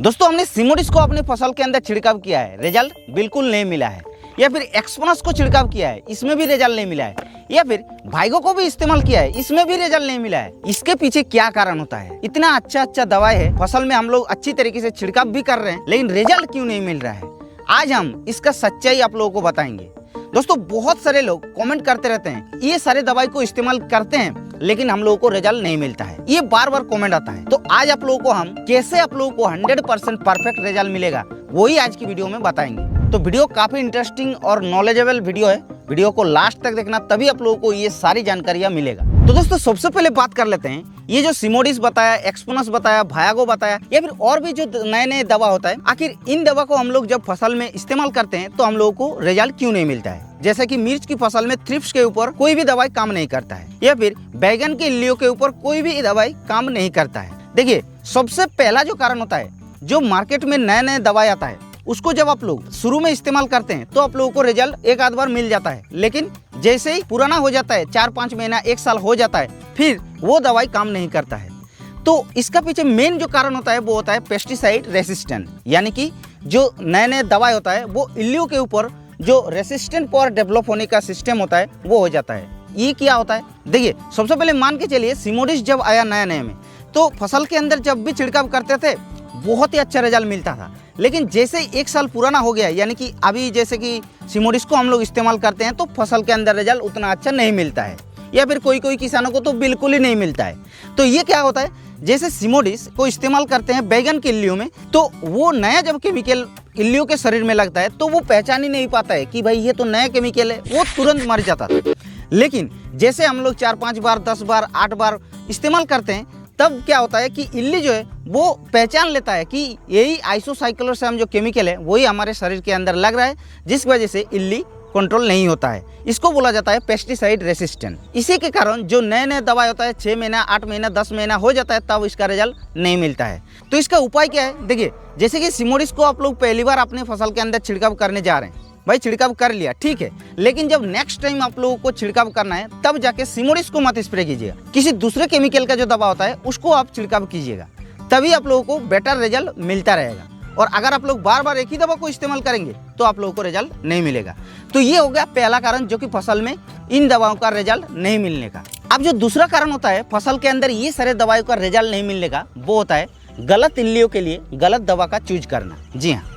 दोस्तों हमने सिमोडिस को अपने फसल के अंदर छिड़काव किया है, रिजल्ट बिल्कुल नहीं मिला है। या फिर एक्सपोनस को छिड़काव किया है, इसमें भी रिजल्ट नहीं मिला है। या फिर वाइगो को भी इस्तेमाल किया है, इसमें भी रिजल्ट नहीं मिला है। इसके पीछे क्या कारण होता है? इतना अच्छा दवाई है, फसल में हम लोग अच्छी तरीके से छिड़काव भी कर रहे हैं, लेकिन रिजल्ट क्यों नहीं मिल रहा है? आज हम इसका सच्चाई आप लोगों को बताएंगे। दोस्तों बहुत सारे लोग कमेंट करते रहते हैं, ये सारे दवाई को इस्तेमाल करते हैं लेकिन हम लोगों को रिजल्ट नहीं मिलता है। ये बार बार कमेंट आता है। तो आज आप लोगों को हम कैसे आप लोगों को 100% परफेक्ट रिजल्ट मिलेगा वही आज की वीडियो में बताएंगे। तो वीडियो काफी इंटरेस्टिंग और नॉलेजेबल वीडियो है, वीडियो को लास्ट तक देखना, तभी आप लोगों को ये सारी जानकारियां मिलेगा। तो दोस्तों सबसे पहले बात कर लेते हैं, ये जो सिमोडिस बताया, एक्सपोनस बताया, वाइगो बताया या फिर और भी जो नए दवा होता है, आखिर इन दवा को हम लोग जब फसल में इस्तेमाल करते हैं तो हम लोगों को रिजल्ट क्यों नहीं मिलता है? जैसे कि मिर्च की फसल में थ्रिप्स के ऊपर कोई भी दवाई काम नहीं करता है, या फिर बैगन के इल्लियों के ऊपर कोई भी दवाई काम नहीं करता है। देखिए सबसे पहला जो कारण होता है, जो मार्केट में नए दवाई आता है उसको जब आप लोग शुरू में इस्तेमाल करते हैं तो आप लोगों को रिजल्ट एक आध बार मिल जाता है, लेकिन जैसे ही पुराना हो जाता है, 4-5 महीना 1 साल हो जाता है, फिर वो दवाई काम नहीं करता है। तो इसका पीछे मेन जो कारण होता है वो होता है पेस्टिसाइड रेसिस्टेंट, यानी कि जो नए दवाई होता है वो इल्लियों के ऊपर जो रेसिस्टेंट पावर डेवलप होने का सिस्टम होता है वो हो जाता है। ये क्या होता है? देखिए सबसे पहले मान के चलिए सिमोडिस जब आया नए में, तो फसल के अंदर जब भी छिड़काव करते थे बहुत ही अच्छा रिजल्ट मिलता था, लेकिन जैसे 1 साल पुराना हो गया, यानी कि अभी जैसे कि सिमोडिस को हम लोग इस्तेमाल करते हैं तो फसल के अंदर रिजल्ट उतना अच्छा नहीं मिलता है, या फिर कोई किसानों को तो बिल्कुल ही नहीं मिलता है। तो ये क्या होता है, जैसे सिमोडिस को इस्तेमाल करते हैं बैगन के इल्लियों में, तो वो नया जब केमिकल इल्लियों के शरीर में लगता है तो वो पहचान ही नहीं पाता है कि भाई ये तो नया केमिकल है, वो तुरंत मर जाता था। लेकिन जैसे हम लोग 4-5 बार 10 बार 8 बार इस्तेमाल करते हैं तब क्या होता है कि इल्ली जो है वो पहचान लेता है कि यही आइसोसाइक्लोसैम जो केमिकल है वही हमारे शरीर के अंदर लग रहा है, जिस वजह से इल्ली कंट्रोल नहीं होता है। इसको बोला जाता है पेस्टिसाइड रेसिस्टेंट। इसी के कारण जो नए दवाई होता है 6 महीना 8 महीना 10 महीना हो जाता है तब इसका रिजल्ट नहीं मिलता है। तो इसका उपाय क्या है? देखिए जैसे कि सिमोडिस को आप लोग पहली बार अपने फसल के अंदर छिड़काव करने जा रहे हैं, भाई छिड़काव कर लिया ठीक है, लेकिन जब नेक्स्ट टाइम आप लोगों को छिड़काव करना है तब जाके सिमोडिस को मत स्प्रे कीजिएगा, किसी दूसरे केमिकल का जो दवा होता है उसको आप छिड़काव कीजिएगा, तभी आप लोगों को बेटर रिजल्ट मिलता रहेगा। और अगर आप लोग बार बार एक ही दवा को इस्तेमाल करेंगे तो आप लोगों को रिजल्ट नहीं मिलेगा। तो ये हो गया पहला कारण जो कि फसल में इन दवाओं का रिजल्ट नहीं मिलने का। अब जो दूसरा कारण होता है फसल के अंदर ये सारे दवाइयों का रिजल्ट नहीं मिलने का, वो होता है गलत इल्लियों के लिए गलत दवा का चूज करना। जी हाँ,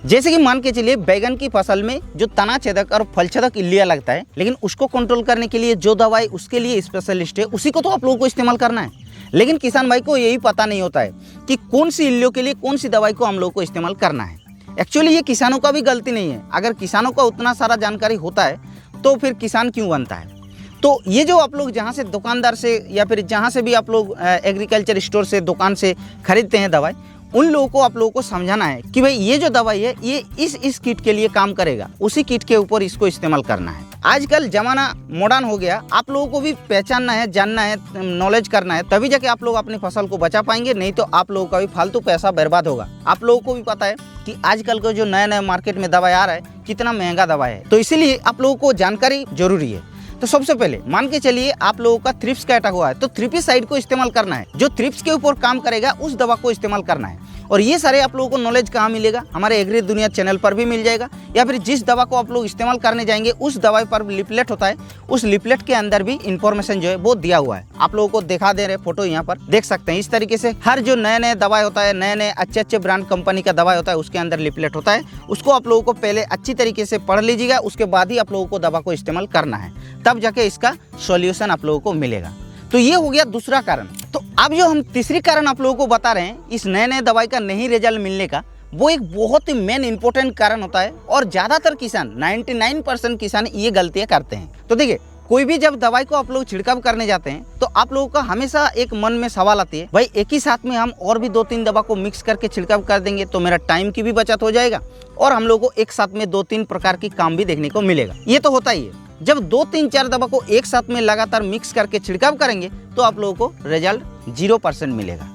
जैसे कि मान के चलिए बैगन की फसल में जो तना छेदक और फल छेदक इल्लियां लगता है, लेकिन उसको कंट्रोल करने के लिए जो दवाई उसके लिए स्पेशलिस्ट है उसी को तो आप लोगों को इस्तेमाल करना है। लेकिन किसान भाई को यही पता नहीं होता है कि कौन सी इल्लियों के लिए कौन सी दवाई को हम लोगों को इस्तेमाल करना है। एक्चुअली ये किसानों का भी गलती नहीं है, अगर किसानों का उतना सारा जानकारी होता है तो फिर किसान क्यों बनता है? तो ये जो आप लोग जहाँ से दुकानदार से या फिर जहाँ से भी आप लोग एग्रीकल्चर स्टोर से दुकान से खरीदते हैं दवाई, उन लोगों को आप लोगों को समझाना है कि भाई ये जो दवाई है ये इस किट के लिए काम करेगा, उसी किट के ऊपर इसको इस्तेमाल करना है। आजकल जमाना मॉडर्न हो गया, आप लोगों को भी पहचानना है, जानना है, नॉलेज करना है, तभी जाके आप लोग अपनी फसल को बचा पाएंगे, नहीं तो आप लोगों का भी फालतू पैसा बर्बाद होगा। आप लोगों को भी पता है कि आजकल का जो नया मार्केट में दवाई आ रहा है कितना महंगा दवाई है, तो इसीलिए आप लोगों को जानकारी जरूरी है। तो सबसे पहले मान के चलिए आप लोगों का थ्रिप्स का अटैक हुआ है तो थ्रिप्साइड को इस्तेमाल करना है, जो थ्रिप्स के ऊपर काम करेगा उस दवा को इस्तेमाल करना है। और ये सारे आप लोगों को नॉलेज कहाँ मिलेगा? हमारे एग्री दुनिया चैनल पर भी मिल जाएगा, या फिर जिस दवा को आप लोग इस्तेमाल करने जाएंगे उस दवाई पर लिपलेट होता है, उस लिपलेट के अंदर भी इंफॉर्मेशन जो है वो दिया हुआ है। आप लोगों को दिखा दे रहे फोटो यहाँ पर देख सकते हैं। इस तरीके से हर जो नए दवाई होता है, नए अच्छे ब्रांड कंपनी का दवाई होता है उसके अंदर लिपलेट होता है, उसको आप लोगों को पहले अच्छी तरीके से पढ़ लीजिएगा, उसके बाद ही आप लोगों को दवा को इस्तेमाल करना है, तब जाके इसका सॉल्यूशन आप लोगों को मिलेगा। तो ये हो गया दूसरा कारण। तो अब जो हम तीसरी कारण आप लोगों को बता रहे हैं इस नए दवाई का नहीं रिजल्ट मिलने का, वो एक बहुत ही मेन इंपॉर्टेंट कारण होता है, और ज्यादातर किसान 99% किसान ये गलतियां करते हैं। तो देखिए कोई भी जब दवाई को आप लोग छिड़काव करने जाते हैं तो आप लोगों का हमेशा एक मन में सवाल आती है, भाई एक ही साथ में हम और भी 2-3 दवा को मिक्स करके छिड़काव कर देंगे तो मेरा टाइम की भी बचत हो जाएगा और हम लोगों को एक साथ में 2-3 प्रकार की काम भी देखने को मिलेगा। ये तो होता ही है, जब 2-3-4 दवा को एक साथ में लगातार मिक्स करके छिड़काव करेंगे तो आप लोगों को रिजल्ट 0% मिलेगा।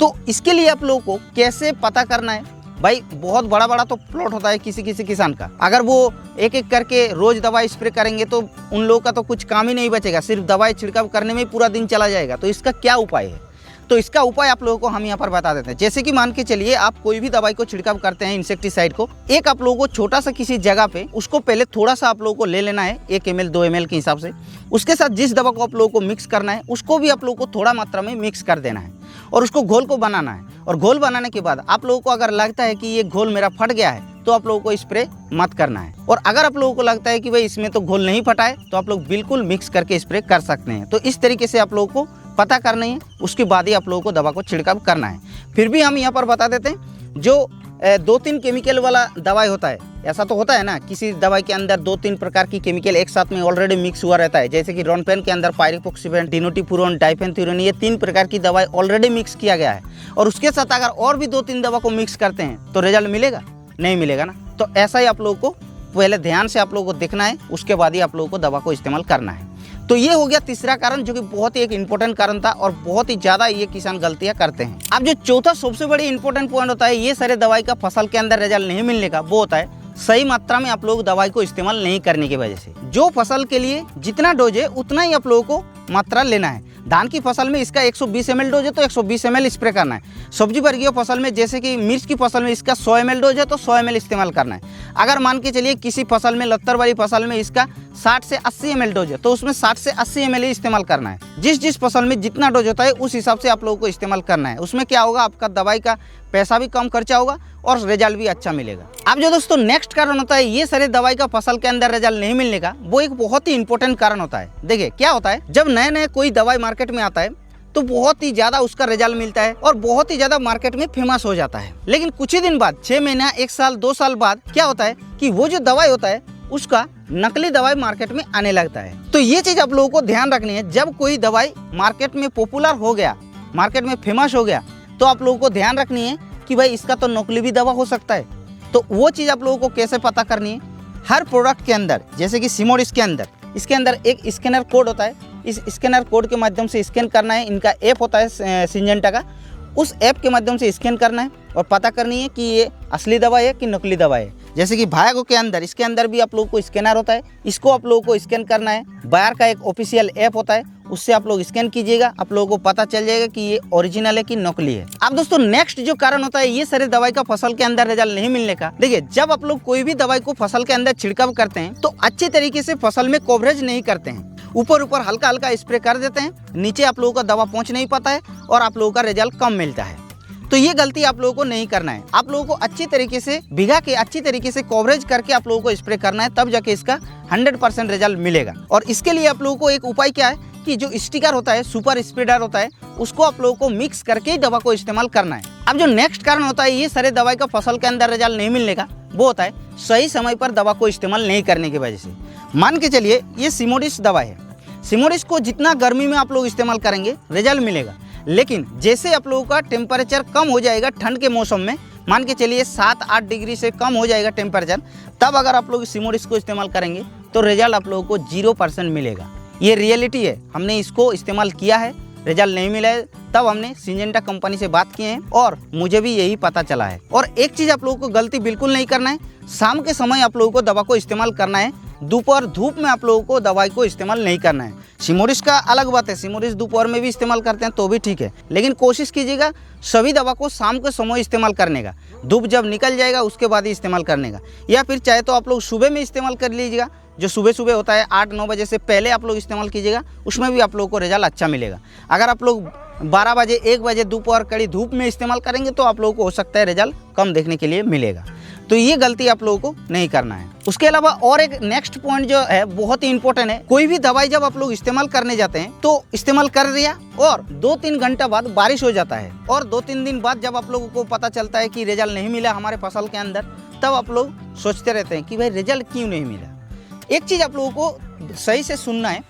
तो इसके लिए आप लोगों को कैसे पता करना है? भाई बहुत बड़ा तो प्लॉट होता है किसी किसान का, अगर वो एक एक करके रोज दवाई स्प्रे करेंगे तो उन लोगों का तो कुछ काम ही नहीं बचेगा, सिर्फ दवाई छिड़काव करने में ही पूरा दिन चला जाएगा। तो इसका क्या उपाय है? तो इसका उपाय आप लोगों को हम यहाँ पर बता देते हैं। जैसे कि मान के चलिए आप कोई भी दवाई को छिड़काव करते हैं इंसेक्टिसाइड को, एक आप लोगों को छोटा सा किसी जगह पे उसको पहले थोड़ा सा आप लोगों को ले लेना है 1 ml 2 ml के हिसाब से। उसके साथ जिस दवा को आप लोगों को मिक्स करना है उसको भी आप लोगों को थोड़ा मात्रा में मिक्स कर देना है और उसको घोल को बनाना है। और घोल बनाने के बाद आप लोगों को अगर लगता है कि ये घोल मेरा फट गया है तो आप लोगों को स्प्रे मत करना है। और अगर आप लोगों को लगता है कि भाई इसमें तो घोल नहीं फटा है तो आप लोग बिल्कुल मिक्स करके स्प्रे कर सकते हैं। तो इस तरीके से आप लोगों को पता करना है, उसके बाद ही आप लोगों को दवा को छिड़काव करना है। फिर भी हम यहाँ पर बता देते हैं, जो 2-3 केमिकल वाला दवाई होता है, ऐसा तो होता है ना, किसी दवाई के अंदर 2-3 प्रकार की केमिकल एक साथ में ऑलरेडी मिक्स हुआ रहता है। जैसे कि रोनफेन के अंदर पायरिफॉक्सीफेन, डिनोटिफुरोन, डाइफेंथ्यूरिन, ये 3 प्रकार की दवाई ऑलरेडी मिक्स किया गया है। और उसके साथ अगर और भी 2-3 दवा को मिक्स करते हैं तो रिजल्ट मिलेगा? नहीं मिलेगा ना। तो ऐसा ही आप लोगों को पहले ध्यान से आप लोगों को देखना है, उसके बाद ही आप लोगों को दवा को इस्तेमाल करना है। तो ये हो गया तीसरा कारण, जो कि बहुत ही एक इंपॉर्टेंट कारण था और बहुत ही ज़्यादा ये किसान गलतियां करते हैं। अब जो चौथा सबसे बड़ी इंपॉर्टेंट पॉइंट होता है ये सारे दवाई का फसल के अंदर रिजल्ट नहीं मिलने का, वो होता है सही मात्रा में आप लोग दवाई को इस्तेमाल नहीं करने की वजह से। जो फसल के लिए जितना डोज है उतना ही आप लोगों को मात्रा लेना है। धान की फसल में इसका 120 ml डोज है तो 120 ml स्प्रे करना है। सब्जी वर्गीय फसल में जैसे कि मिर्च की फसल में इसका 100 ml डोज है तो 100 ml इस्तेमाल करना है। अगर मान के चलिए किसी फसल में लत्तर वाली फसल में इसका 60 से 80 ml डोज है तो उसमें 60 से 80 ml ही इस्तेमाल करना है। जिस फसल में जितना डोज होता है उस हिसाब से आप लोगों को इस्तेमाल करना है। उसमें क्या होगा, आपका दवाई का पैसा भी कम खर्चा होगा और रिजल्ट भी अच्छा मिलेगा। अब जो दोस्तों नेक्स्ट कारण होता है ये सारे दवाई का फसल के अंदर रिजल्ट नहीं मिलने का, वो एक बहुत ही इंपॉर्टेंट कारण होता है। देखिए क्या होता है, जब नए नए कोई दवाई मार्केट में आता है तो बहुत ही ज्यादा उसका रिजल्ट मिलता है और बहुत ही ज्यादा मार्केट में फेमस हो जाता है। लेकिन कुछ ही दिन बाद, 6 महीना, 1 साल, 2 साल बाद क्या होता है कि वो जो दवाई होता है उसका नकली दवाई मार्केट में आने लगता है। तो ये चीज आप लोगों को ध्यान रखनी है। जब कोई दवाई मार्केट में पॉपुलर हो गया, मार्केट में फेमस हो गया, तो आप लोगों को ध्यान रखनी है कि भाई इसका तो नकली भी दवा हो सकता है। तो वो चीज़ आप लोगों को कैसे पता करनी है, हर प्रोडक्ट के अंदर, जैसे कि सिमोडिस के अंदर, इसके अंदर एक स्कैनर कोड होता है। इस स्कैनर कोड के माध्यम से स्कैन करना है। इनका ऐप होता है सिंजेंटा का, उस ऐप के माध्यम से स्कैन करना है और पता करनी है कि ये असली दवा है कि नकली दवा है। जैसे कि भायागो के अंदर, इसके अंदर भी आप लोगों को स्कैनर होता है, इसको आप लोगों को स्कैन करना है। बायर का एक ऑफिशियल ऐप होता है, उससे आप लोग स्कैन कीजिएगा, आप लोगों को पता चल जाएगा कि ये ओरिजिनल है कि नकली है। अब दोस्तों नेक्स्ट जो कारण होता है ये सारे दवाई का फसल के अंदर रिजल्ट नहीं मिलने का, देखिए जब आप लोग कोई भी दवाई को फसल के अंदर छिड़काव करते हैं तो अच्छे तरीके से फसल में कवरेज नहीं करते हैं। ऊपर ऊपर हल्का हल्का स्प्रे कर देते हैं, नीचे आप लोगों का दवा पहुंच नहीं पाता है और आप लोगों का रिजल्ट कम मिलता है। तो ये गलती आप लोगों को नहीं करना है। आप लोगों को अच्छी तरीके से भिगा के, अच्छी तरीके से कवरेज करके आप लोगों को स्प्रे करना है, तब जाके इसका 100% रिजल्ट मिलेगा। और इसके लिए आप लोगों को एक उपाय क्या है कि जो स्टिकर होता है, सुपर स्प्रेडर होता है, उसको आप लोगों को मिक्स करके ही दवा को इस्तेमाल करना है। अब जो नेक्स्ट कारण होता है ये सारे दवाई का फसल के अंदर रिजल्ट नहीं मिलने का, वो होता है सही समय पर दवा को इस्तेमाल नहीं करने की वजह से। मान के चलिए ये सिमोडिस दवा है, सिमोडिस को जितना गर्मी में आप लोग इस्तेमाल करेंगे रिजल्ट मिलेगा, लेकिन जैसे आप लोगों का टेम्परेचर कम हो जाएगा ठंड के मौसम में, मान के चलिए 7-8 डिग्री से कम हो जाएगा टेम्परेचर, तब अगर आप लोग सिमोडिस को इस्तेमाल करेंगे तो रिजल्ट आप लोगों को 0% मिलेगा। ये रियलिटी है, हमने इसको इस्तेमाल किया है, रिजल्ट नहीं मिला है, तब हमने सिंजेंटा कंपनी से बात किए हैं और मुझे भी यही पता चला है। और एक चीज़ आप लोगों को गलती बिल्कुल नहीं करना है, शाम के समय आप लोगों को दवा को इस्तेमाल करना है, दोपहर धूप में आप लोगों को दवाई को इस्तेमाल नहीं करना है। सिमोडिस का अलग बात है, सिमोडिस दोपहर में भी इस्तेमाल करते हैं तो भी ठीक है, लेकिन कोशिश कीजिएगा सभी दवा को शाम के समय इस्तेमाल करने का, धूप जब निकल जाएगा उसके बाद ही इस्तेमाल करने का। या फिर चाहे तो आप लोग सुबह में इस्तेमाल कर लीजिएगा, जो सुबह सुबह होता है 8-9 बजे से पहले आप लोग इस्तेमाल कीजिएगा, उसमें भी आप लोगों को रिजल्ट अच्छा मिलेगा। अगर आप लोग 12 बजे 1 बजे दोपहर कड़ी धूप में इस्तेमाल करेंगे तो आप लोगों को हो सकता है रिजल्ट कम देखने के लिए मिलेगा। तो ये गलती आप लोगों को नहीं करना है। उसके अलावा और एक नेक्स्ट पॉइंट जो है बहुत ही इंपॉर्टेंट है, कोई भी दवाई जब आप लोग इस्तेमाल करने जाते हैं तो इस्तेमाल कर दिया और 2-3 घंटा बाद बारिश हो जाता है और 2-3 दिन बाद जब आप लोगों को पता चलता है कि रिजल्ट नहीं मिला हमारे फसल के अंदर, तब आप लोग सोचते रहते हैं कि भाई रिजल्ट क्यों नहीं मिला। एक चीज़ आप लोगों को सही से सुनना है,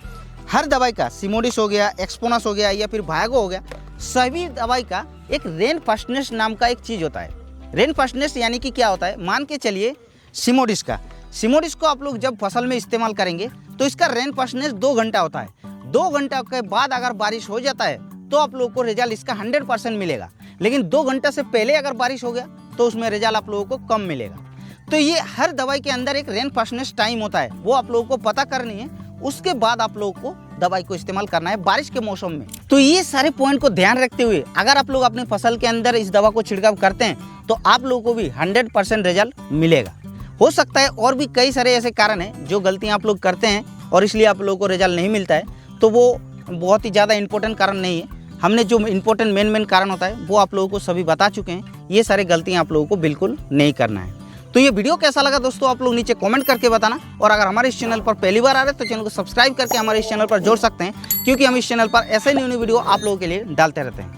हर दवाई का, सिमोडिस हो गया, एक्सपोनस हो गया या फिर भायागो हो गया, सभी दवाई का एक रेन फास्टनेस नाम का एक चीज़ होता है। रेन फास्टनेस यानी कि क्या होता है, मान के चलिए सिमोडिस को आप लोग जब फसल में इस्तेमाल करेंगे तो इसका रेन फास्टनेस 2 घंटा होता है। 2 घंटा के बाद अगर बारिश हो जाता है तो आप लोगों को रिजल्ट इसका 100% मिलेगा, लेकिन 2 घंटा से पहले अगर बारिश हो गया तो उसमें रिजल्ट आप लोगों को कम मिलेगा। तो ये हर दवाई के अंदर एक रेन फास्टनेस टाइम होता है, वो आप लोगों को पता करनी है, उसके बाद आप लोगों को दवाई को इस्तेमाल करना है बारिश के मौसम में। तो ये सारे पॉइंट को ध्यान रखते हुए अगर आप लोग अपनी फसल के अंदर इस दवा को छिड़काव करते हैं तो आप लोगों को भी 100% रिजल्ट मिलेगा। हो सकता है और भी कई सारे ऐसे कारण हैं जो गलतियां आप लोग करते हैं और इसलिए आप लोगों को रिजल्ट नहीं मिलता है, तो वो बहुत ही ज़्यादा इंपॉर्टेंट कारण नहीं है। हमने जो इंपॉर्टेंट मेन कारण होता है वो आप लोगों को सभी बता चुके हैं। ये सारे गलतियां आप लोगों को बिल्कुल नहीं करना है। तो ये वीडियो कैसा लगा दोस्तों आप लोग नीचे कमेंट करके बताना, और अगर हमारे इस चैनल पर पहली बार आ रहे हैं तो चैनल को सब्सक्राइब करके हमारे इस चैनल पर जोड़ सकते हैं, क्योंकि हम इस चैनल पर ऐसे न्यू वीडियो आप लोगों के लिए डालते रहते हैं।